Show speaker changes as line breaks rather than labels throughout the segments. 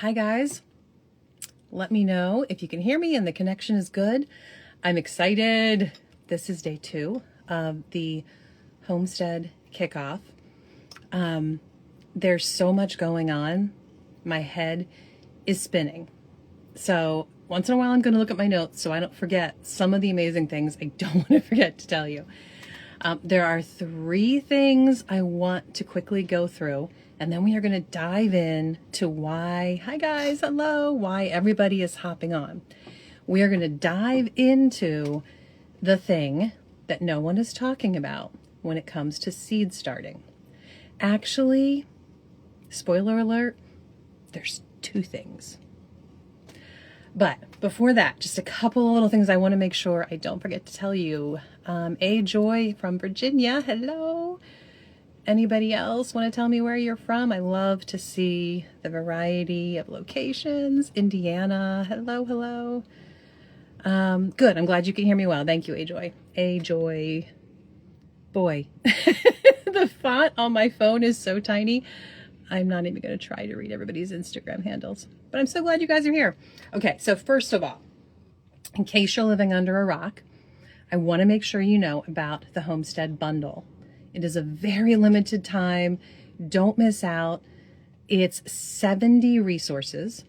Hi guys, let me know if you can hear me and the connection is good. I'm excited. This is day 2 of the homestead kickoff. There's so much going on. My head is spinning. So once in a while I'm going to look at my notes so I don't forget some of the amazing things I don't want to forget to tell you. There are 3 things I want to quickly go through, and then we are going to dive in to why, hi guys, hello, why everybody is hopping on. We are going to dive into the thing that no one is talking about when it comes to seed starting. Actually, spoiler alert, there's 2 things. But before that, just a couple of little things I want to make sure I don't forget to tell you. A Joy from Virginia, hello. Anybody else want to tell me where you're from? I love to see the variety of locations. Indiana, hello. Good, I'm glad you can hear me well. Thank you, A Joy. A Joy, boy. The font on my phone is so tiny. I'm not even going to try to read everybody's Instagram handles, but I'm so glad you guys are here. Okay, so first of all, in case you're living under a rock, I want to make sure you know about the Homestead Bundle. It is a very limited time. Don't miss out. It's 70 resources,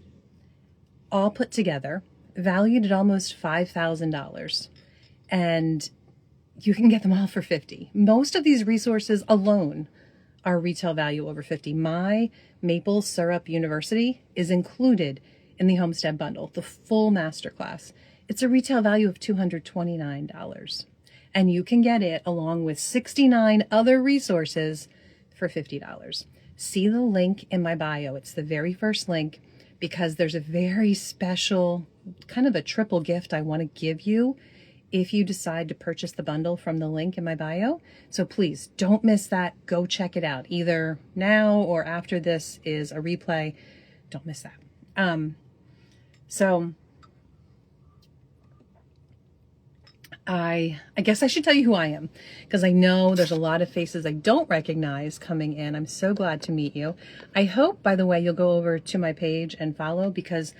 all put together, valued at almost $5,000. And you can get them all for $50. Most of these resources alone are retail value over $50. My Maple Syrup University is included in the Homestead Bundle, the full masterclass. It's a retail value of $229. And you can get it along with 69 other resources for $50. See the link in my bio. It's the very first link because there's a very special, kind of a triple gift I want to give you if you decide to purchase the bundle from the link in my bio. So please don't miss that. Go check it out either now or after this is a replay. Don't miss that. So I guess I should tell you who I am because I know there's a lot of faces I don't recognize coming in. I'm so glad to meet you. I hope, by the way, you'll go over to my page and follow because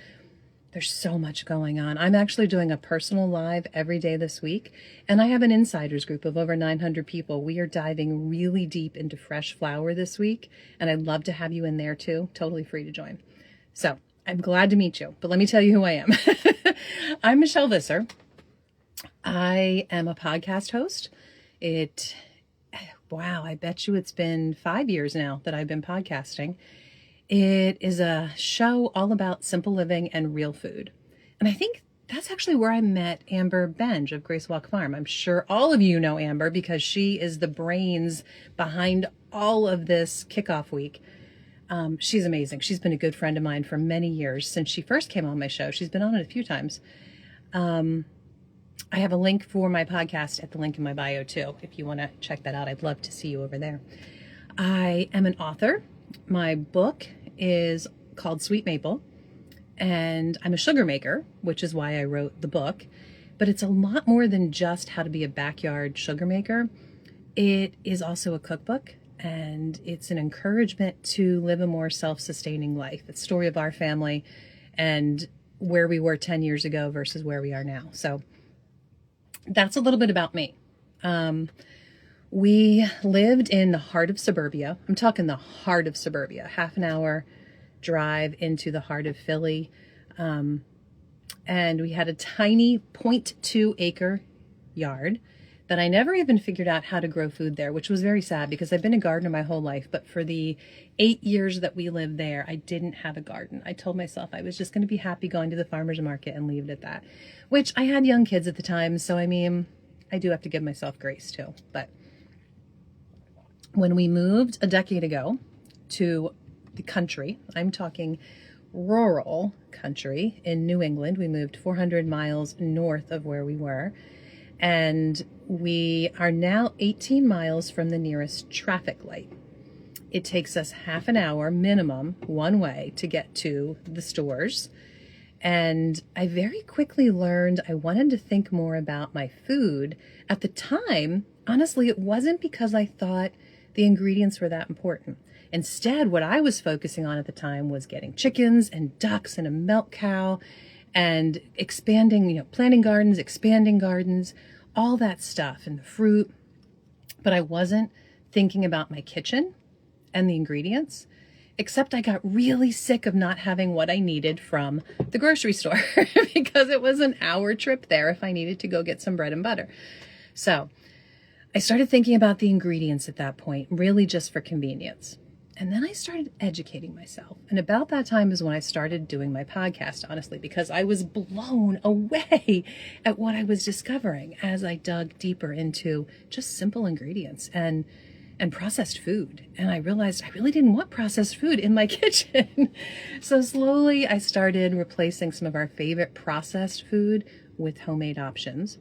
there's so much going on. I'm actually doing a personal live every day this week, and I have an insiders group of over 900 people. We are diving really deep into fresh flower this week, and I'd love to have you in there too. Totally free to join. So I'm glad to meet you, but let me tell you who I am. I'm Michelle Visser. I am a podcast host. Wow, I bet you it's been 5 years now that I've been podcasting. It is a show all about simple living and real food. And I think that's actually where I met Amber Benge of Grace Walk Farm. I'm sure all of you know Amber because she is the brains behind all of this kickoff week. She's amazing. She's been a good friend of mine for many years since she first came on my show. She's been on it a few times. I have a link for my podcast at the link in my bio too. If you want to check that out, I'd love to see you over there. I am an author. My book is called Sweet Maple, and I'm a sugar maker, which is why I wrote the book. But it's a lot more than just how to be a backyard sugar maker. It is also a cookbook, and it's an encouragement to live a more self-sustaining life. It's the story of our family and where we were 10 years ago versus where we are now. So that's a little bit about me. We lived in the heart of suburbia. I'm talking the heart of suburbia, half an hour drive into the heart of Philly. And we had a tiny 0.2 acre yard that I never even figured out how to grow food there, which was very sad because I've been a gardener my whole life. But for the 8 years that we lived there, I didn't have a garden. I told myself I was just going to be happy going to the farmer's market and leave it at that, which I had young kids at the time. So, I mean, I do have to give myself grace too. But when we moved a decade ago to the country, I'm talking rural country in New England, we moved 400 miles north of where we were. And we are now 18 miles from the nearest traffic light. It takes us half an hour minimum one way to get to the stores. And I very quickly learned I wanted to think more about my food. At the time, honestly, it wasn't because I thought the ingredients were that important. Instead, what I was focusing on at the time was getting chickens and ducks and a milk cow and expanding, planting gardens, expanding gardens, all that stuff and the fruit. But I wasn't thinking about my kitchen and the ingredients, except I got really sick of not having what I needed from the grocery store because it was an hour trip there if I needed to go get some bread and butter. So I started thinking about the ingredients at that point, really just for convenience. And then I started educating myself. And about that time is when I started doing my podcast, honestly, because I was blown away at what I was discovering as I dug deeper into just simple ingredients and processed food. And I realized I really didn't want processed food in my kitchen. So slowly I started replacing some of our favorite processed food with homemade options.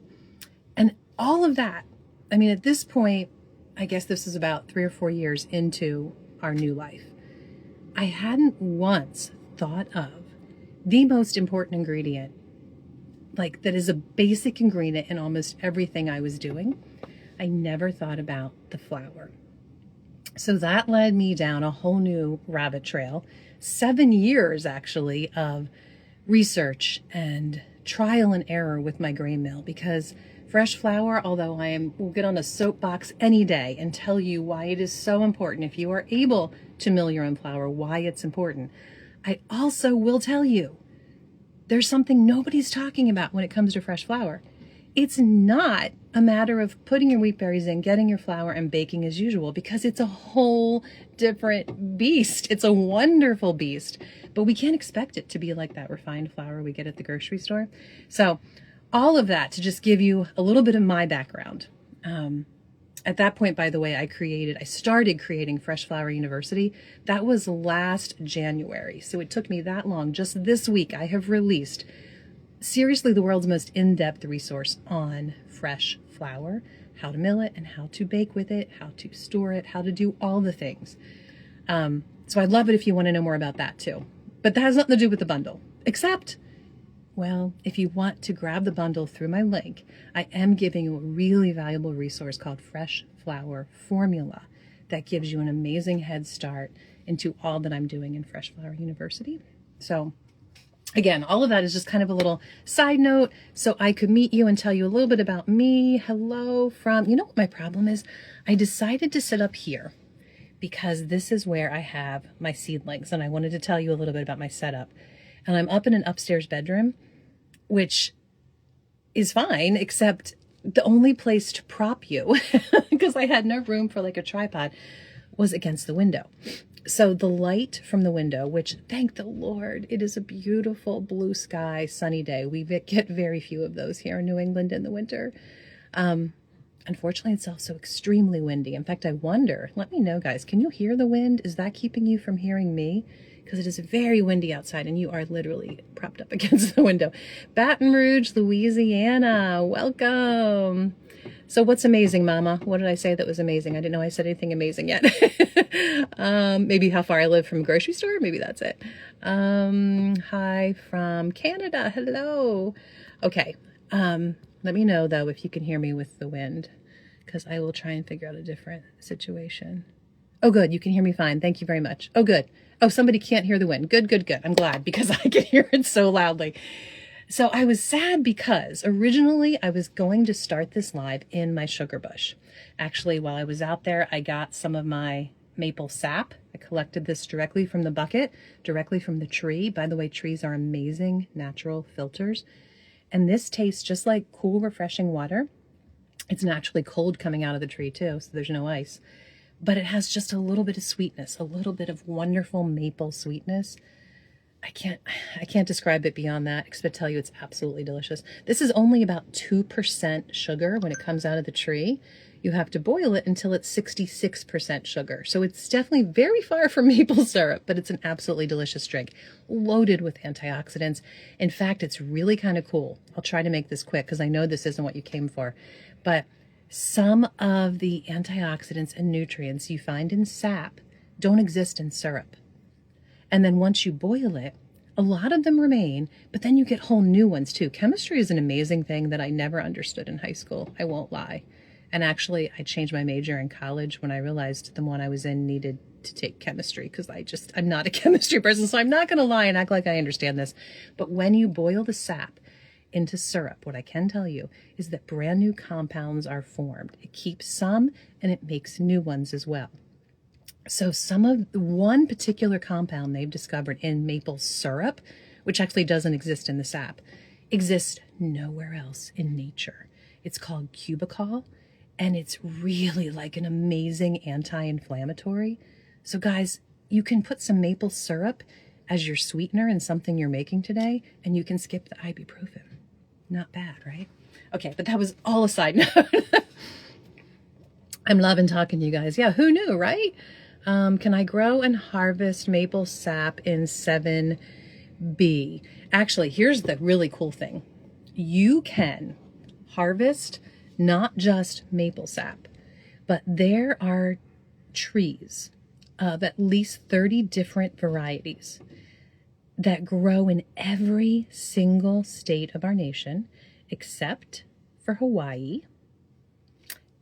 And all of that, I mean, at this point, I guess this is about 3 or 4 years into our new life. I hadn't once thought of the most important ingredient, like that is a basic ingredient in almost everything I was doing. I never thought about the flour. So that led me down a whole new rabbit trail, 7 years actually of research and trial and error with my grain mill, because fresh flour, although will get on a soapbox any day and tell you why it is so important if you are able to mill your own flour, why it's important. I also will tell you there's something nobody's talking about when it comes to fresh flour. It's not a matter of putting your wheat berries in, getting your flour, and baking as usual, because it's a whole different beast. It's a wonderful beast, but we can't expect it to be like that refined flour we get at the grocery store. So all of that to just give you a little bit of my background. At that point, by the way, I started creating Fresh Flour University. That was last January. So it took me that long. Just this week, I have released seriously the world's most in-depth resource on fresh flour, how to mill it and how to bake with it, how to store it, how to do all the things. So I'd love it if you want to know more about that too. But that has nothing to do with the bundle, except, well, if you want to grab the bundle through my link, I am giving you a really valuable resource called Fresh Flour Formula that gives you an amazing head start into all that I'm doing in Fresh Flour University. So again, all of that is just kind of a little side note so I could meet you and tell you a little bit about me. Hello from, you know what my problem is? I decided to sit up here because this is where I have my seedlings, and I wanted to tell you a little bit about my setup. And I'm up in an upstairs bedroom, which is fine, except the only place to prop you, because I had no room for like a tripod, was against the window. So the light from the window, which thank the Lord, it is a beautiful blue sky, sunny day. We get very few of those here in New England in the winter. Unfortunately, it's also extremely windy. In fact, I wonder, let me know, guys, can you hear the wind? Is that keeping you from hearing me? Because it is very windy outside and you are literally propped up against the window. Baton Rouge, Louisiana, welcome. So what's amazing, Mama? What did I say that was amazing? I didn't know I said anything amazing yet. Maybe how far I live from a grocery store. Maybe that's it. Hi from Canada. Hello. Okay. Let me know, though, if you can hear me with the wind, because I will try and figure out a different situation. Oh, good. You can hear me fine. Thank you very much. Oh, good. Oh, somebody can't hear the wind. Good, good, good. I'm glad, because I can hear it so loudly. So I was sad because originally I was going to start this live in my sugar bush. Actually, while I was out there, I got some of my maple sap. I collected this directly from the bucket, directly from the tree. By the way, trees are amazing natural filters. And this tastes just like cool, refreshing water. It's naturally cold coming out of the tree too, so there's no ice. But it has just a little bit of sweetness, a little bit of wonderful maple sweetness. I can't describe it beyond that, except to tell you it's absolutely delicious. This is only about 2% sugar when it comes out of the tree. You have to boil it until it's 66% sugar. So it's definitely very far from maple syrup, but it's an absolutely delicious drink, loaded with antioxidants. In fact, it's really kind of cool. I'll try to make this quick because I know this isn't what you came for, but some of the antioxidants and nutrients you find in sap don't exist in syrup. And then once you boil it, a lot of them remain, but then you get whole new ones too. Chemistry is an amazing thing that I never understood in high school. I won't lie. And actually, I changed my major in college when I realized the one I was in needed to take chemistry, because I'm not a chemistry person, so I'm not going to lie and act like I understand this. But when you boil the sap into syrup, what I can tell you is that brand new compounds are formed. It keeps some and it makes new ones as well. So one particular compound they've discovered in maple syrup, which actually doesn't exist in the sap, exists nowhere else in nature. It's called cubicol, and it's really like an amazing anti-inflammatory. So guys, you can put some maple syrup as your sweetener in something you're making today, and you can skip the ibuprofen. Not bad, right? Okay, but that was all a side note. I'm loving talking to you guys. Yeah, who knew, right? Can I grow and harvest maple sap in 7B? Actually, here's the really cool thing. You can harvest not just maple sap, but there are trees of at least 30 different varieties that grow in every single state of our nation, except for Hawaii.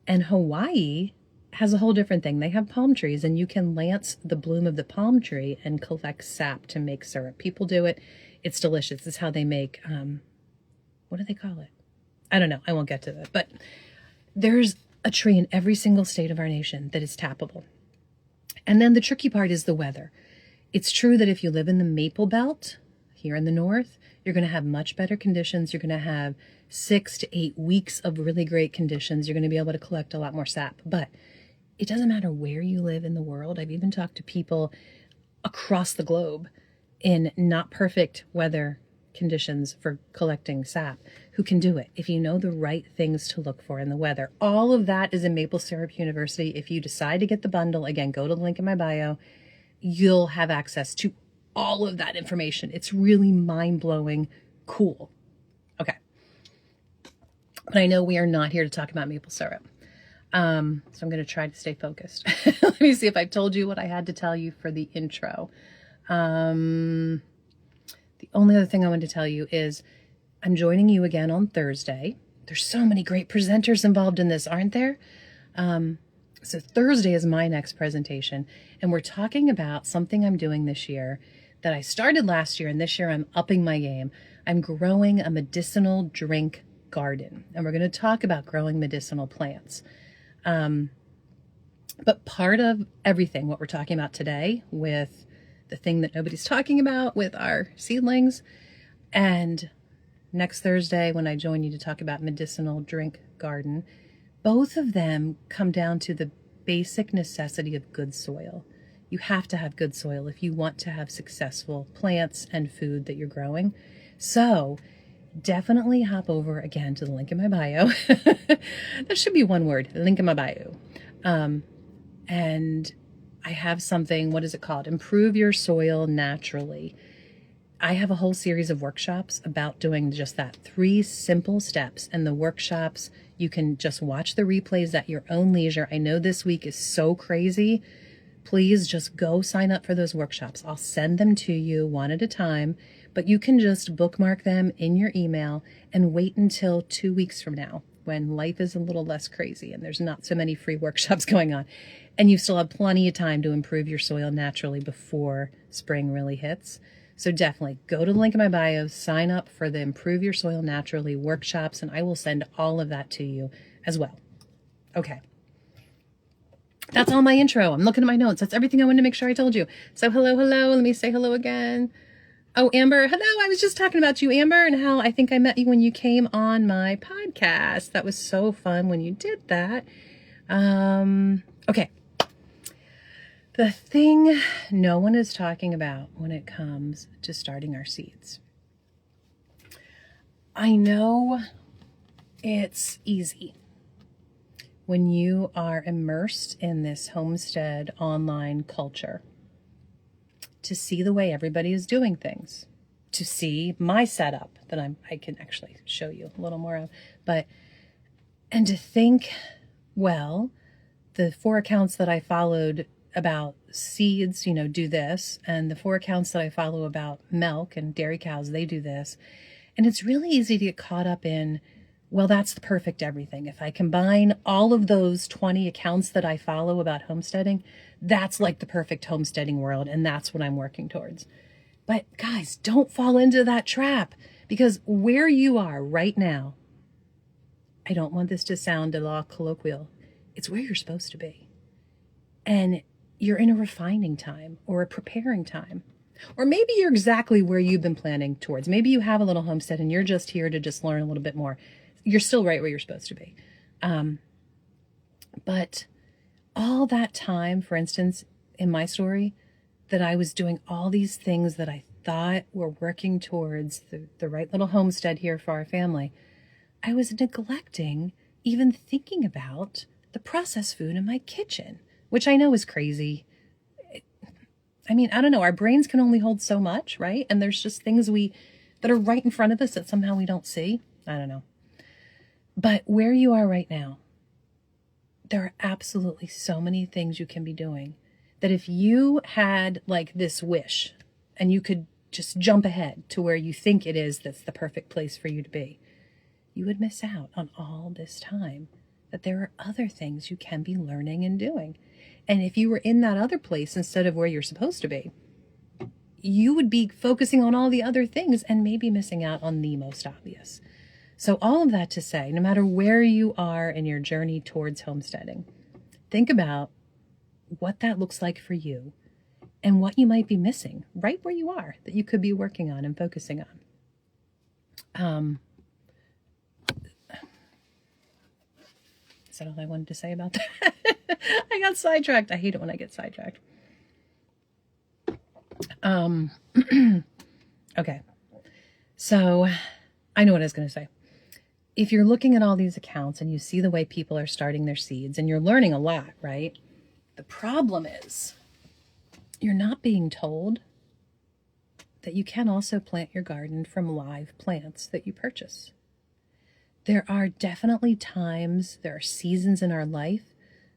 And Hawaii has a whole different thing. They have palm trees, and you can lance the bloom of the palm tree and collect sap to make syrup. People do it. It's delicious. It's how they make, what do they call it? I don't know. I won't get to that. But there's a tree in every single state of our nation that is tappable. And then the tricky part is the weather. It's true that if you live in the Maple Belt here in the north, you're going to have much better conditions. You're going to have 6 to 8 weeks of really great conditions. You're going to be able to collect a lot more sap. But it doesn't matter where you live in the world. I've even talked to people across the globe in not perfect weather conditions for collecting sap who can do it if you know the right things to look for in the weather. All of that is in Maple Syrup University. If you decide to get the bundle, again, go to the link in my bio. You'll have access to all of that information. It's really mind-blowing cool. Okay. But I know we are not here to talk about maple syrup. So I'm going to try to stay focused. Let me see if I've told you what I had to tell you for the intro. The only other thing I wanted to tell you is I'm joining you again on Thursday. There's so many great presenters involved in this, aren't there? So Thursday is my next presentation, and we're talking about something I'm doing this year that I started last year, and this year I'm upping my game. I'm growing a medicinal drink garden, and we're going to talk about growing medicinal plants. But part of everything, what we're talking about today with the thing that nobody's talking about with our seedlings, and next Thursday when I join you to talk about medicinal drink garden, both of them come down to the basic necessity of good soil. You have to have good soil if you want to have successful plants and food that you're growing. So definitely hop over again to the link in my bio. That should be one word, link in my bio. And I have something, what is it called? Improve Your Soil Naturally. I have a whole series of workshops about doing just that. 3 simple steps. And the workshops, you can just watch the replays at your own leisure. I know this week is so crazy. Please just go sign up for those workshops. I'll send them to you one at a time, but you can just bookmark them in your email and wait until 2 weeks from now when life is a little less crazy and there's not so many free workshops going on. And you still have plenty of time to improve your soil naturally before spring really hits. So definitely go to the link in my bio, sign up for the Improve Your Soil Naturally workshops, and I will send all of that to you as well. Okay. That's all my intro. I'm looking at my notes. That's everything I wanted to make sure I told you. So hello. Let me say hello again. Oh, Amber. Hello. I was just talking about you, Amber, and how I think I met you when you came on my podcast. That was so fun when you did that. Okay. The thing no one is talking about when it comes to starting our seeds. I know it's easy when you are immersed in this homestead online culture to see the way everybody is doing things, to see my setup that I can actually show you a little more of, and to think, well, the 4 accounts that I followed about seeds, do this, and the 4 accounts that I follow about milk and dairy cows, they do this. And it's really easy to get caught up in Well, that's the perfect everything. If I combine all of those 20 accounts that I follow about homesteading, that's like the perfect homesteading world, and that's what I'm working towards. But guys, don't fall into that trap, because where you are right now, I don't want this to sound a la colloquial, it's where you're supposed to be. And you're in a refining time or a preparing time. Or maybe you're exactly where you've been planning towards. Maybe you have a little homestead and you're just here to just learn a little bit more. You're still right where you're supposed to be. But all that time, for instance, in my story, that I was doing all these things that I thought were working towards the right little homestead here for our family, I was neglecting even thinking about the processed food in my kitchen, which I know is crazy. I mean, I don't know. Our brains can only hold so much, right? And there's just things that are right in front of us that somehow we don't see. I don't know. But where you are right now, there are absolutely so many things you can be doing that if you had like this wish and you could just jump ahead to where you think it is that's the perfect place for you to be, you would miss out on all this time that there are other things you can be learning and doing. And if you were in that other place instead of where you're supposed to be, you would be focusing on all the other things and maybe missing out on the most obvious. So all of that to say, no matter where you are in your journey towards homesteading, think about what that looks like for you and what you might be missing right where you are that you could be working on and focusing on. Is that all I wanted to say about that? I got sidetracked. I hate it when I get sidetracked. Okay. So I know what I was going to say. If you're looking at all these accounts and you see the way people are starting their seeds and you're learning a lot, right? The problem is you're not being told that you can also plant your garden from live plants that you purchase. There are definitely times, there are seasons in our life.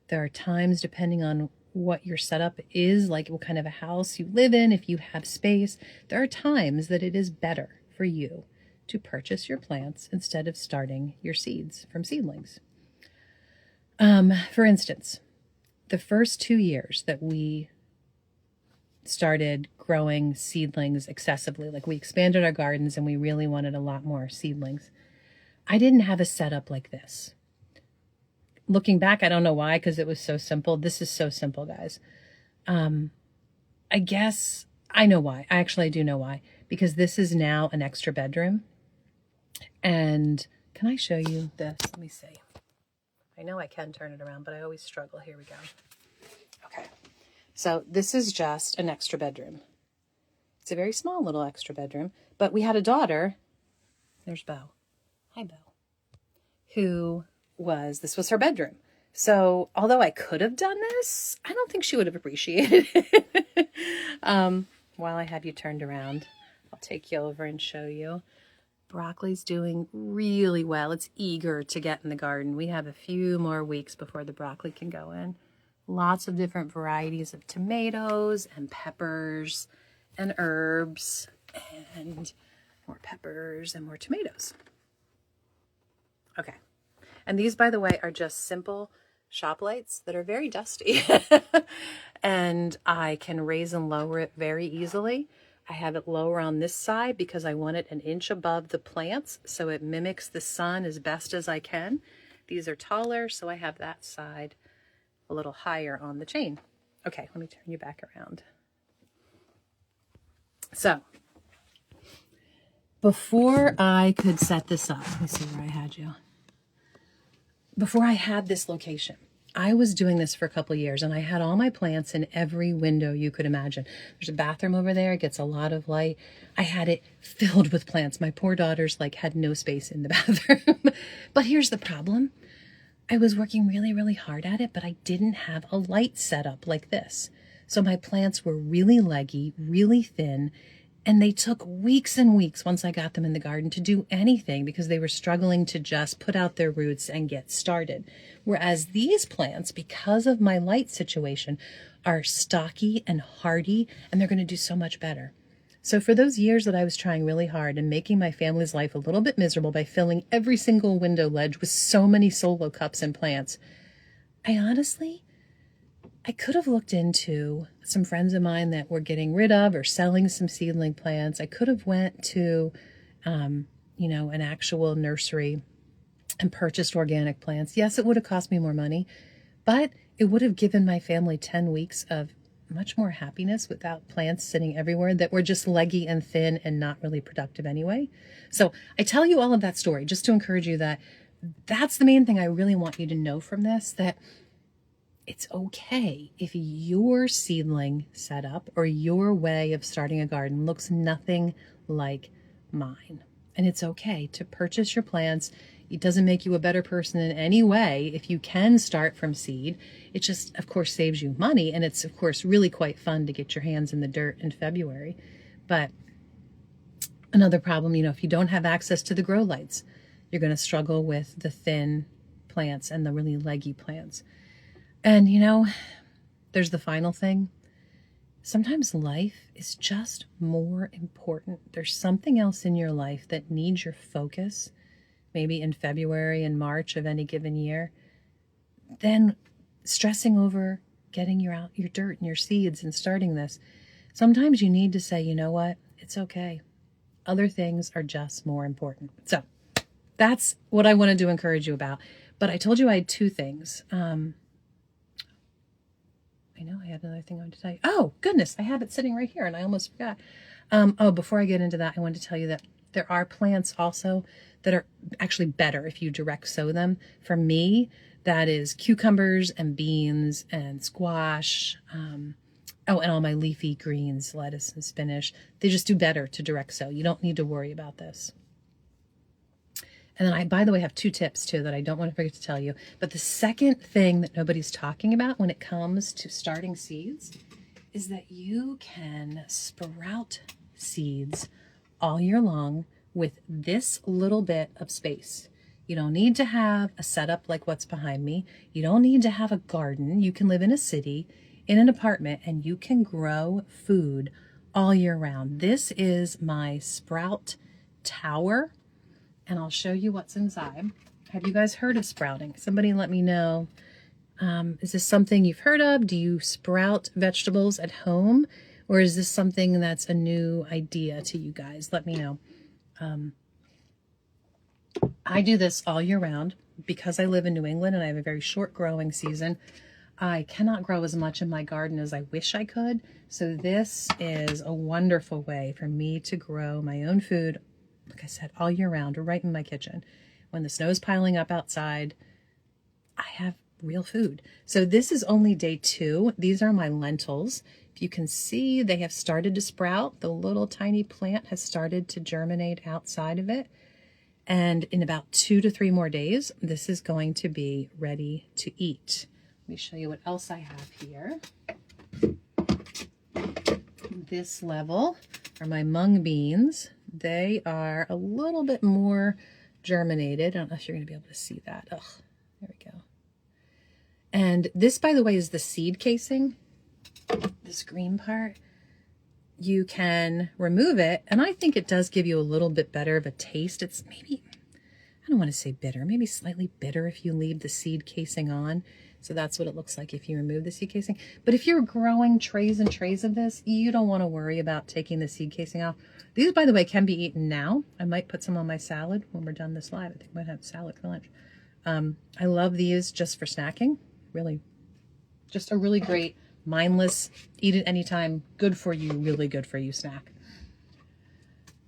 There are times, depending on what your setup is, like what kind of a house you live in, if you have space, there are times that it is better for you to purchase your plants instead of starting your seeds from seedlings. For instance, the first 2 years that we started growing seedlings excessively, like we expanded our gardens and we really wanted a lot more seedlings, I didn't have a setup like this. Looking back, I don't know why, because it was so simple. This is so simple, guys. I guess I know why. I do know why. Because this is now an extra bedroom. And can I show you this? Let me see. I know I can turn it around, but I always struggle. Here we go. Okay. So this is just an extra bedroom. It's a very small little extra bedroom. But we had a daughter. There's Bo. Hi, Bo. This was her bedroom. So although I could have done this, I don't think she would have appreciated it. While I have you turned around, I'll take you over and show you. Broccoli's doing really well. It's eager to get in the garden. We have a few more weeks before the broccoli can go in. Lots of different varieties of tomatoes and peppers and herbs and more peppers and more tomatoes. Okay. And these, by the way, are just simple shop lights that are very dusty. And I can raise and lower it very easily. I have it lower on this side because I want it an inch above the plants so it mimics the sun as best as I can. These are taller, so I have that side a little higher on the chain. Okay, let me turn you back around. So, before I could set this up, let me see where I had you. Before I had this location, I was doing this for a couple of years and I had all my plants in every window you could imagine. There's a bathroom over there. It gets a lot of light. I had it filled with plants. My poor daughters had no space in the bathroom. But here's the problem. I was working really, really hard at it, but I didn't have a light set up like this. So my plants were really leggy, really thin, and they took weeks and weeks once I got them in the garden to do anything because they were struggling to just put out their roots and get started. Whereas these plants, because of my light situation, are stocky and hardy, and they're going to do so much better. So for those years that I was trying really hard and making my family's life a little bit miserable by filling every single window ledge with so many solo cups and plants, I could have looked into some friends of mine that were getting rid of or selling some seedling plants. I could have went to, an actual nursery and purchased organic plants. Yes, it would have cost me more money, but it would have given my family 10 weeks of much more happiness without plants sitting everywhere that were just leggy and thin and not really productive anyway. So I tell you all of that story just to encourage you that that's the main thing I really want you to know from this, that it's okay if your seedling setup or your way of starting a garden looks nothing like mine. And it's okay to purchase your plants. It doesn't make you a better person in any way if you can start from seed. It just, of course, saves you money. And it's, of course, really quite fun to get your hands in the dirt in February. But another problem, if you don't have access to the grow lights, you're going to struggle with the thin plants and the really leggy plants. And, there's the final thing. Sometimes life is just more important. There's something else in your life that needs your focus, maybe in February and March of any given year, then stressing over getting your dirt and your seeds and starting this. Sometimes you need to say, you know what, it's okay. Other things are just more important. So that's what I wanted to encourage you about. But I told you I had two things. I know I had another thing I wanted to tell you. Oh, goodness, I have it sitting right here and I almost forgot. Before I get into that, I wanted to tell you that there are plants also that are actually better if you direct sow them. For me, that is cucumbers and beans and squash. And all my leafy greens, lettuce and spinach. They just do better to direct sow. You don't need to worry about this. And then I, by the way, have two tips too that I don't want to forget to tell you. But the second thing that nobody's talking about when it comes to starting seeds is that you can sprout seeds all year long with this little bit of space. You don't need to have a setup like what's behind me. You don't need to have a garden. You can live in a city, in an apartment, and you can grow food all year round. This is my sprout tower, and I'll show you what's inside. Have you guys heard of sprouting? Somebody let me know. Is this something you've heard of? Do you sprout vegetables at home? Or is this something that's a new idea to you guys? Let me know. I do this all year round because I live in New England and I have a very short growing season. I cannot grow as much in my garden as I wish I could. So this is a wonderful way for me to grow my own food, like I said, all year round, right in my kitchen. When the snow is piling up outside, I have real food. So this is only day 2. These are my lentils. If you can see, they have started to sprout. The little tiny plant has started to germinate outside of it. And in about 2 to 3 more days, this is going to be ready to eat. Let me show you what else I have here. This level are my mung beans. They are a little bit more germinated. I don't know if you're going to be able to see that. There we go. And this, by the way, is the seed casing. This green part. You can remove it, and I think it does give you a little bit better of a taste. It's maybe, I don't want to say bitter, maybe slightly bitter if you leave the seed casing on. So that's what it looks like if you remove the seed casing. But if you're growing trays and trays of this, you don't want to worry about taking the seed casing off. These, by the way, can be eaten now. I might put some on my salad when we're done this live. I think I might have salad for lunch. I love these just for snacking. Really, just a really great, mindless, eat it anytime, good for you, really good for you snack.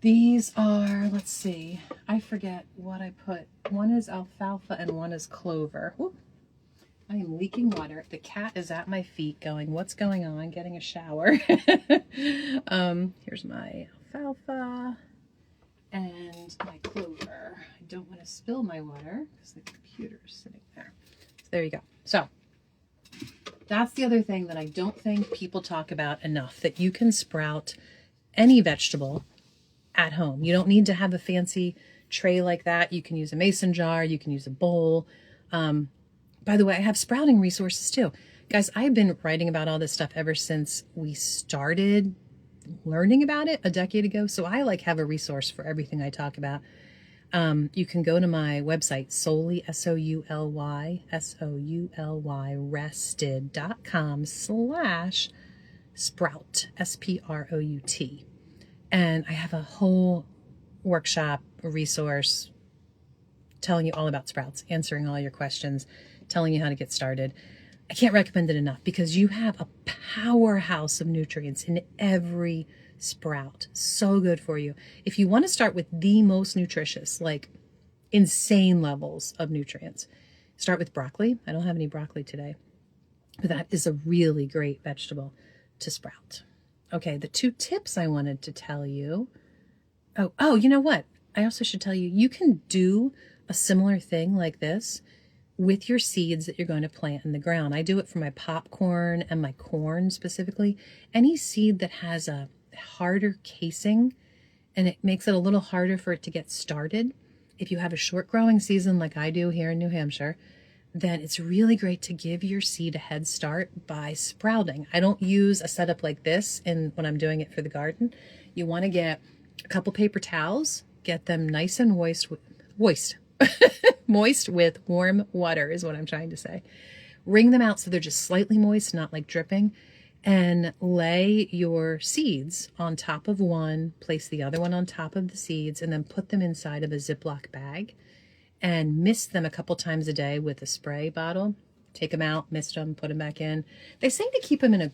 These are, let's see, I forget what I put. One is alfalfa and one is clover. Whoop. I am leaking water. The cat is at my feet going, what's going on? Getting a shower. Here's my alfalfa and my clover. I don't want to spill my water because the computer is sitting there. So there you go. So that's the other thing that I don't think people talk about enough, that you can sprout any vegetable at home. You don't need to have a fancy tray like that. You can use a mason jar. You can use a bowl. By the way, I have sprouting resources too. Guys, I've been writing about all this stuff ever since we started learning about it a decade ago. So I like have a resource for everything I talk about. You can go to my website, solely, SOULY, rested.com/sprout, SPROUT. And I have a whole workshop, resource telling you all about sprouts, answering all your questions, telling you how to get started. I can't recommend it enough because you have a powerhouse of nutrients in every sprout. So good for you. If you want to start with the most nutritious, like insane levels of nutrients, start with broccoli. I don't have any broccoli today, but that is a really great vegetable to sprout. Okay, the 2 tips I wanted to tell you. Oh, you know what? I also should tell you, you can do a similar thing like this with your seeds that you're going to plant in the ground. I do it for my popcorn and my corn specifically. Any seed that has a harder casing and it makes it a little harder for it to get started. If you have a short growing season like I do here in New Hampshire, then it's really great to give your seed a head start by sprouting. I don't use a setup like this when I'm doing it for the garden. You want to get a couple paper towels, get them nice and moist with warm water is what I'm trying to say. Wring them out so they're just slightly moist, not like dripping, and lay your seeds on top of one, place the other one on top of the seeds, and then put them inside of a Ziploc bag and mist them a couple times a day with a spray bottle. Take them out, mist them, put them back in. They say to keep them in a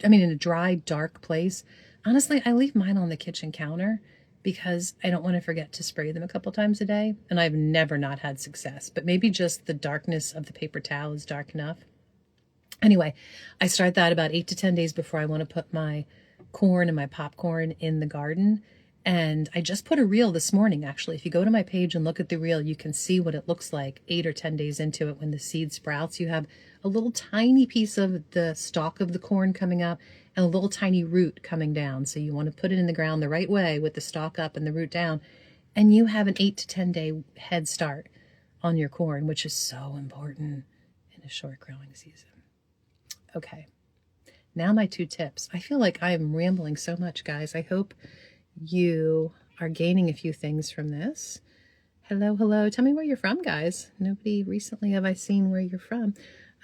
in a dry, dark place. Honestly, I leave mine on the kitchen counter because I don't want to forget to spray them a couple times a day. And I've never not had success, but maybe just the darkness of the paper towel is dark enough. Anyway, I start that about 8 to 10 days before I want to put my corn and my popcorn in the garden. And I just put a reel this morning, actually. If you go to my page and look at the reel, you can see what it looks like 8 or 10 days into it when the seed sprouts. You have a little tiny piece of the stalk of the corn coming up and a little tiny root coming down. So you want to put it in the ground the right way with the stalk up and the root down. And you have an 8 to 10 day head start on your corn, which is so important in a short growing season. Okay, now my 2 tips. I feel like I'm rambling so much, guys. I hope you are gaining a few things from this. Hello. Tell me where you're from, guys. Nobody recently have I seen where you're from.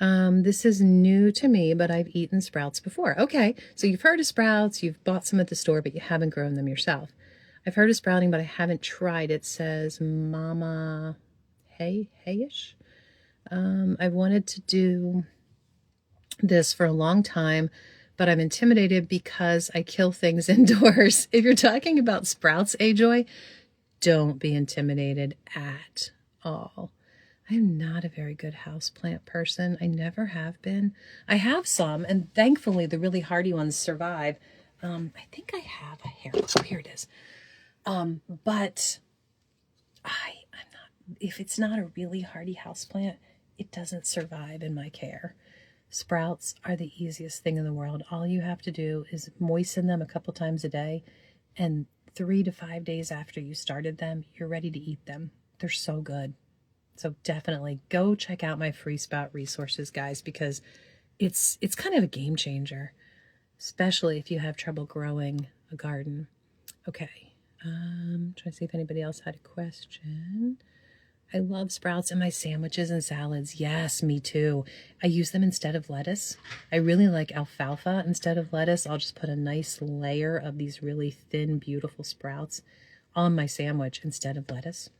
This is new to me, but I've eaten sprouts before. Okay, so you've heard of sprouts. You've bought some at the store, but you haven't grown them yourself. I've heard of sprouting, but I haven't tried. It says Mama Hayish. I've wanted to do this for a long time, but I'm intimidated because I kill things indoors. If you're talking about sprouts, Joy, don't be intimidated at all. I am not a very good houseplant person. I never have been. I have some, and thankfully the really hardy ones survive. I think I have a hair. Oh, here it is. But I'm not. If it's not a really hardy houseplant, it doesn't survive in my care. Sprouts are the easiest thing in the world. All you have to do is moisten them a couple times a day, and 3 to 5 days after you started them, you're ready to eat them. They're so good. So definitely go check out my free sprout resources, guys, because it's kind of a game changer, especially if you have trouble growing a garden. Okay, trying to see if anybody else had a question. I love sprouts in my sandwiches and salads. Yes, me too. I use them instead of lettuce. I really like alfalfa instead of lettuce. I'll just put a nice layer of these really thin, beautiful sprouts on my sandwich instead of lettuce.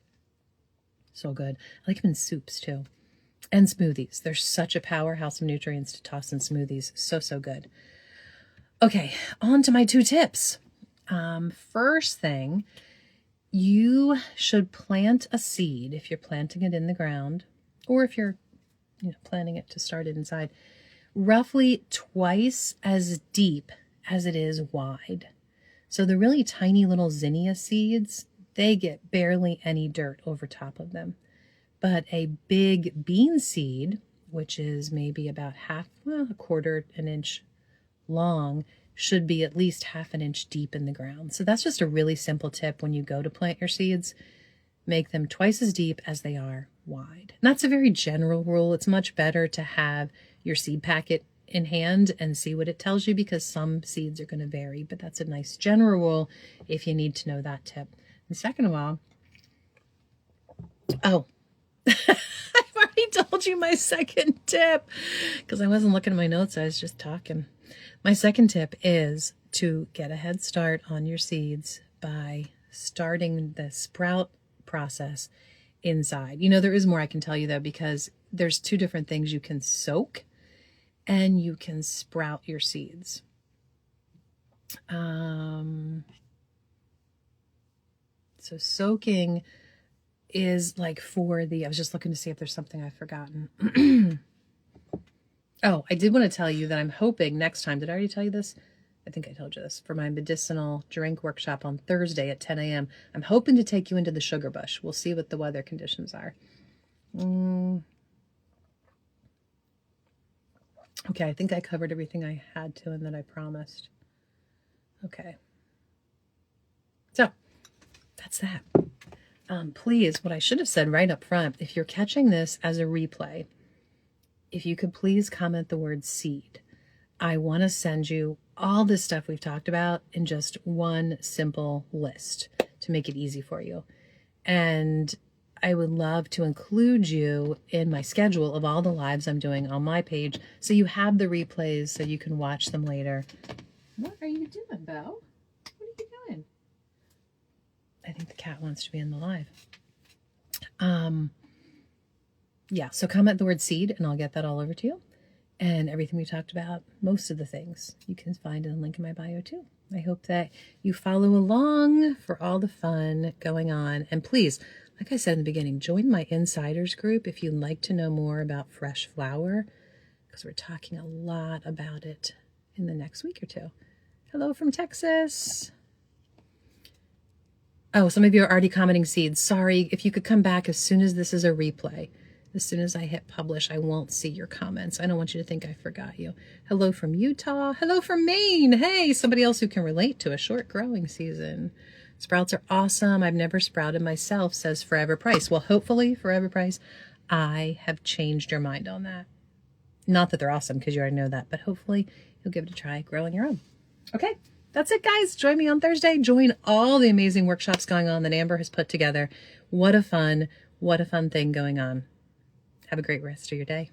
So good. I like them in soups too. And smoothies. They're such a powerhouse of nutrients to toss in smoothies. So good. Okay, on to my 2 tips. First thing, you should plant a seed if you're planting it in the ground, or if you're planting it to start it inside, roughly twice as deep as it is wide. So the really tiny little zinnia seeds, they get barely any dirt over top of them. But a big bean seed, which is maybe about a quarter an inch long, should be at least half an inch deep in the ground. So that's just a really simple tip when you go to plant your seeds. Make them twice as deep as they are wide. And that's a very general rule. It's much better to have your seed packet in hand and see what it tells you, because some seeds are going to vary, but that's a nice general rule if you need to know that tip. And second of all, oh, I've already told you my second tip because I wasn't looking at my notes. I was just talking. My second tip is to get a head start on your seeds by starting the sprout process inside. You know, there is more I can tell you though, because there's two different things. You can soak and you can sprout your seeds. So soaking is like for the, I was just looking to see if there's something I've forgotten. Oh, I did want to tell you that I'm hoping next time, did I already tell you this? I think I told you this, for my medicinal drink workshop on Thursday at 10 a.m. I'm hoping to take you into the sugarbush. We'll see what the weather conditions are. Okay, I think I covered everything I had to and that I promised. Okay. So, that's that. Please, what I should have said right up front, if you're catching this as a replay, if you could please comment the word seed. I want to send you all this stuff we've talked about in just one simple list to make it easy for you. And I would love to include you in my schedule of all the lives I'm doing on my page, so you have the replays so you can watch them later. What are you doing, Bo? What are you doing? I think the cat wants to be in the live. Yeah, so comment the word seed and I'll get that all over to you. And everything we talked about, most of the things, you can find in the link in my bio too. I hope that you follow along for all the fun going on. And please, like I said in the beginning, join my insiders group if you'd like to know more about fresh flower, because we're talking a lot about it in the next week or two. Hello from Texas. Oh, some of you are already commenting seeds. Sorry, if you could come back as soon as this is a replay. As soon as I hit publish, I won't see your comments. I don't want you to think I forgot you. Hello from Utah. Hello from Maine. Hey, somebody else who can relate to a short growing season. Sprouts are awesome. I've never sprouted myself, says Forever Price. Well, hopefully, Forever Price, I have changed your mind on that. Not that they're awesome, because you already know that, but hopefully you'll give it a try growing your own. Okay, that's it, guys. Join me on Thursday. Join all the amazing workshops going on that Amber has put together. What a fun thing going on. Have a great rest of your day.